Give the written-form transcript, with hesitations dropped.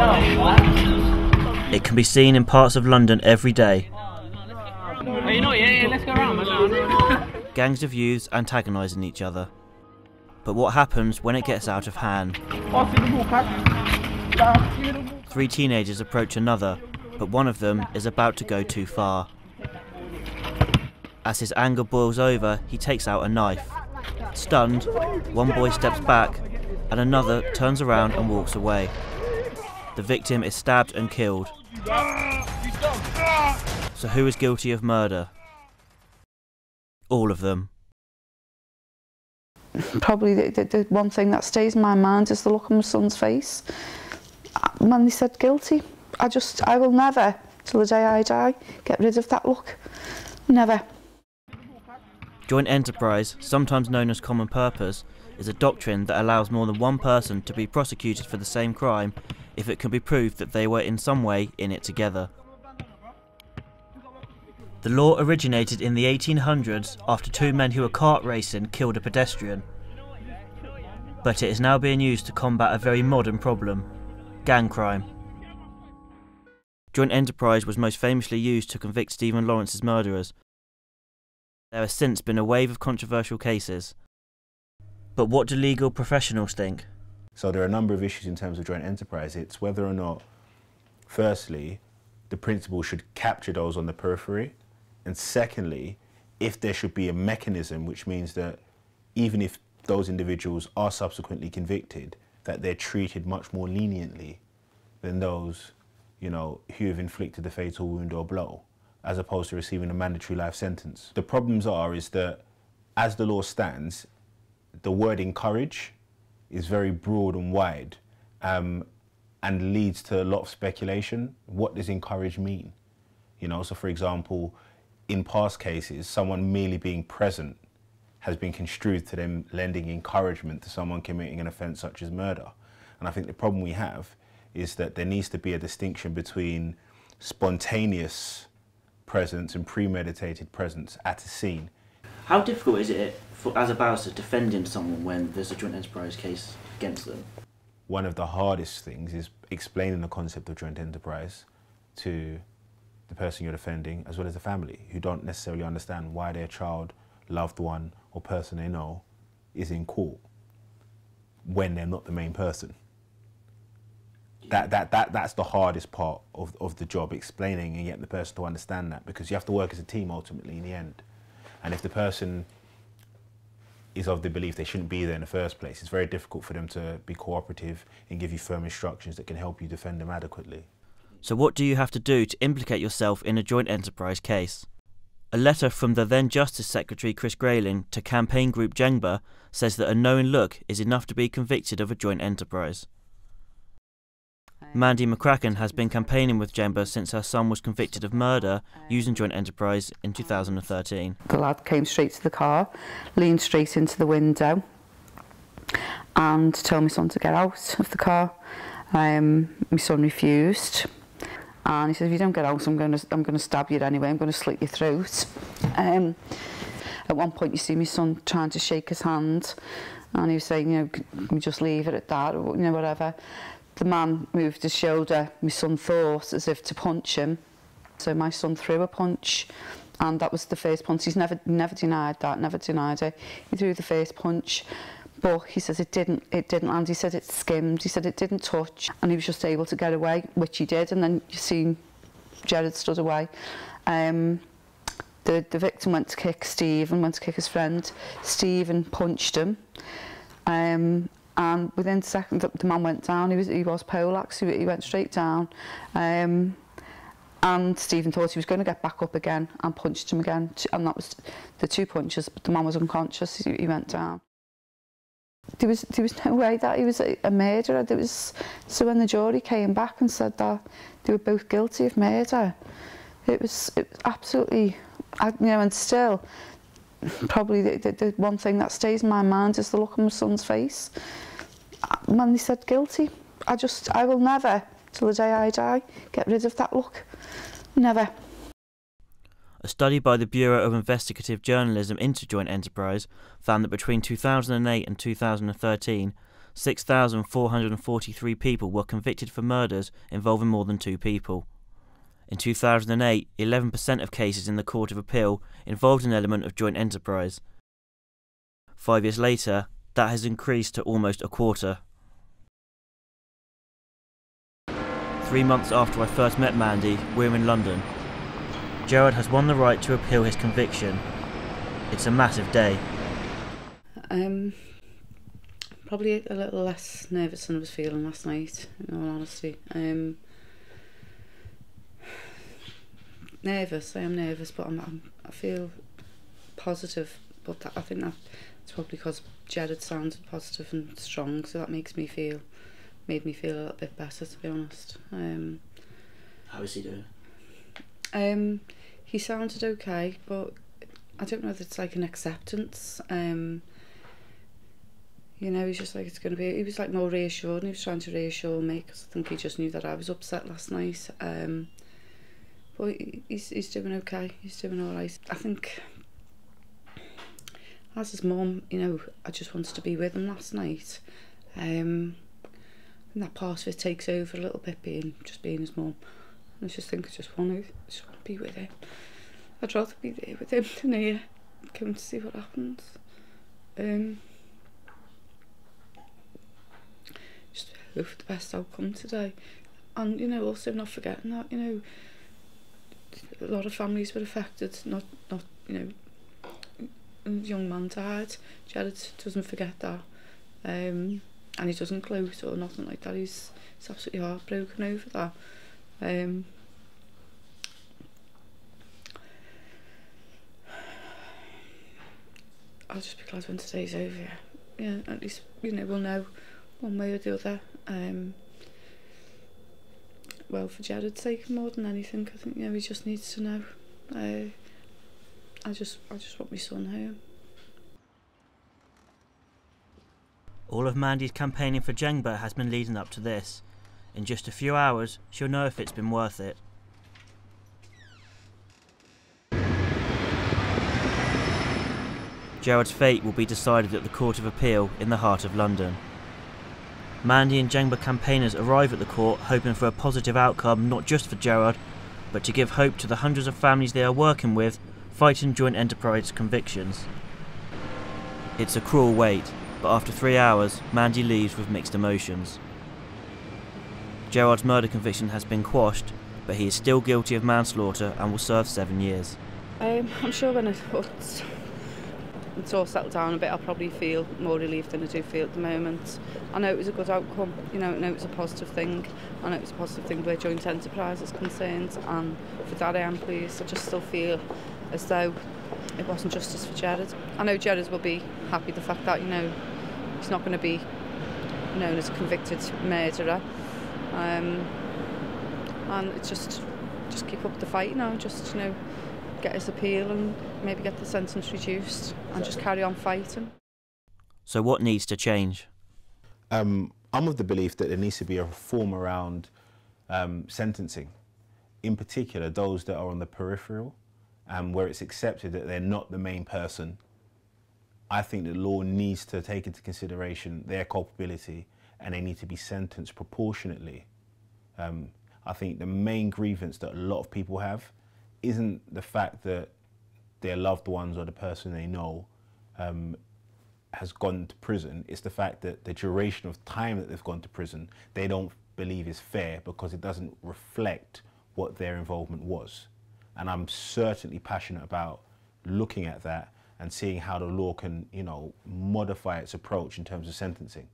It can be seen in parts of London every day. Let's go around. Gangs of youths antagonising each other. But what happens when it gets out of hand? 3 teenagers approach another, but one of them is about to go too far. As his anger boils over, he takes out a knife. Stunned, one boy steps back, and another turns around and walks away. The victim is stabbed and killed. So who is guilty of murder? All of them. Probably the one thing that stays in my mind is the look on my son's face. When they said guilty, I will never, till the day I die, get rid of that look. Never. Joint enterprise, sometimes known as common purpose, is a doctrine that allows more than one person to be prosecuted for the same crime if it can be proved that they were in some way in it together. The law originated in the 1800s after 2 men who were kart racing killed a pedestrian. But it is now being used to combat a very modern problem: gang crime. Joint enterprise was most famously used to convict Stephen Lawrence's murderers. There has since been a wave of controversial cases. But what do legal professionals think? So there are a number of issues in terms of joint enterprise. It's whether or not, firstly, the principal should capture those on the periphery, and secondly, if there should be a mechanism which means that even if those individuals are subsequently convicted, that they're treated much more leniently than those, you know, who have inflicted a fatal wound or blow, as opposed to receiving a mandatory life sentence. The problems is that, as the law stands, the word encourage is very broad and wide, and leads to a lot of speculation. What does encourage mean? You know, so for example, in past cases, someone merely being present has been construed to them lending encouragement to someone committing an offence such as murder. And I think the problem we have is that there needs to be a distinction between spontaneous presence and premeditated presence at a scene. How difficult is it as a barrister defending someone when there's a joint enterprise case against them? One of the hardest things is explaining the concept of joint enterprise to the person you're defending, as well as the family, who don't necessarily understand why their child, loved one, or person they know is in court when they're not the main person. That's the hardest part of the job, explaining and getting the person to understand that, because you have to work as a team ultimately in the end. And if the person is of the belief they shouldn't be there in the first place, it's very difficult for them to be cooperative and give you firm instructions that can help you defend them adequately. So what do you have to do to implicate yourself in a joint enterprise case? A letter from the then Justice Secretary Chris Grayling to campaign group Jengba says that a knowing look is enough to be convicted of a joint enterprise. Mandy McCracken has been campaigning with Jengba since her son was convicted of murder using joint enterprise in 2013. The lad came straight to the car, leaned straight into the window and told my son to get out of the car. My son refused, and he said, if you don't get out, I'm going to stab you anyway, I'm going to slit your throat. At one point you see my son trying to shake his hand, and he was saying, you know, can we just leave it at that, or, you know, whatever. The man moved his shoulder, my son thought, as if to punch him. So my son threw a punch, and that was the first punch. He's never denied that, never denied it. He threw the first punch, but he says it didn't land. He said it skimmed, he said it didn't touch, and he was just able to get away, which he did, and then you see Jared stood away. The victim went to kick Stephen, went to kick his friend. Stephen punched him. And within a second, the man went down. He was poleaxe. He went straight down. And Stephen thought he was going to get back up again and punched him again. And that was the 2 punches, but the man was unconscious. He went down. There was no way that he was a murderer. So when the jury came back and said that they were both guilty of murder, it was absolutely, you know, and still, probably the one thing that stays in my mind is the look on my son's face. When they said guilty, I will never, till the day I die, get rid of that look. Never. A study by the Bureau of Investigative Journalism into joint enterprise found that between 2008 and 2013, 6,443 people were convicted for murders involving more than 2 people. In 2008, 11% of cases in the Court of Appeal involved an element of joint enterprise. 5 years later, that has increased to almost a quarter. 3 months after I first met Mandy, we're in London. Gerard has won the right to appeal his conviction. It's a massive day. Probably a little less nervous than I was feeling last night, in all honesty. Nervous, I am nervous, but I feel positive. But I think that's probably because Gerard sounded positive and strong, so that made me feel a little bit better, to be honest. How is he doing? He sounded okay, but I don't know if it's like an acceptance. You know, he's just like, it's going to be... He was like more reassured, and he was trying to reassure me, because I think he just knew that I was upset last night. But he's doing okay. He's doing all right. I think, as his mum, you know, I just wanted to be with him last night. And that part of it takes over a little bit, being his mum. And I just think I just want to be with him. I'd rather be there with him than here, come to see what happens. Just hope for the best outcome today. And, you know, also not forgetting that, you know, a lot of families were affected, not you know, a young man died. Gerard doesn't forget that. And he doesn't gloat or nothing like that. He's absolutely heartbroken over that. I'll just be glad when today's over. Yeah, at least, you know, we'll know one way or the other. Well, for Gerard's sake more than anything, I think, you know, he just needs to know. I just want my son home. All of Mandy's campaigning for Jengba has been leading up to this. In just a few hours, she'll know if it's been worth it. Gerard's fate will be decided at the Court of Appeal in the heart of London. Mandy and Jengba campaigners arrive at the court hoping for a positive outcome not just for Gerard, but to give hope to the hundreds of families they are working with fighting joint enterprise convictions. It's a cruel wait, but after 3 hours, Mandy leaves with mixed emotions. Gerard's murder conviction has been quashed, but he is still guilty of manslaughter and will serve 7 years. I'm sure when it's all settled down a bit, I'll probably feel more relieved than I do feel at the moment. I know it was a good outcome, you know, I know it was a positive thing. I know it was a positive thing where joint enterprise is concerned, and for that I am pleased. I just still feel as though it wasn't justice for Gerard. I know Gerard will be happy the fact that, you know, he's not going to be known as a convicted murderer. And it's just keep up the fight now, just, you know, get his appeal and maybe get the sentence reduced and just carry on fighting. So what needs to change? I'm of the belief that there needs to be a reform around sentencing, in particular those that are on the peripheral, where it's accepted that they're not the main person. I think the law needs to take into consideration their culpability, and they need to be sentenced proportionately. I think the main grievance that a lot of people have isn't the fact that their loved ones or the person they know has gone to prison. It's the fact that the duration of time that they've gone to prison, they don't believe is fair because it doesn't reflect what their involvement was. And I'm certainly passionate about looking at that and seeing how the law can, you know, modify its approach in terms of sentencing.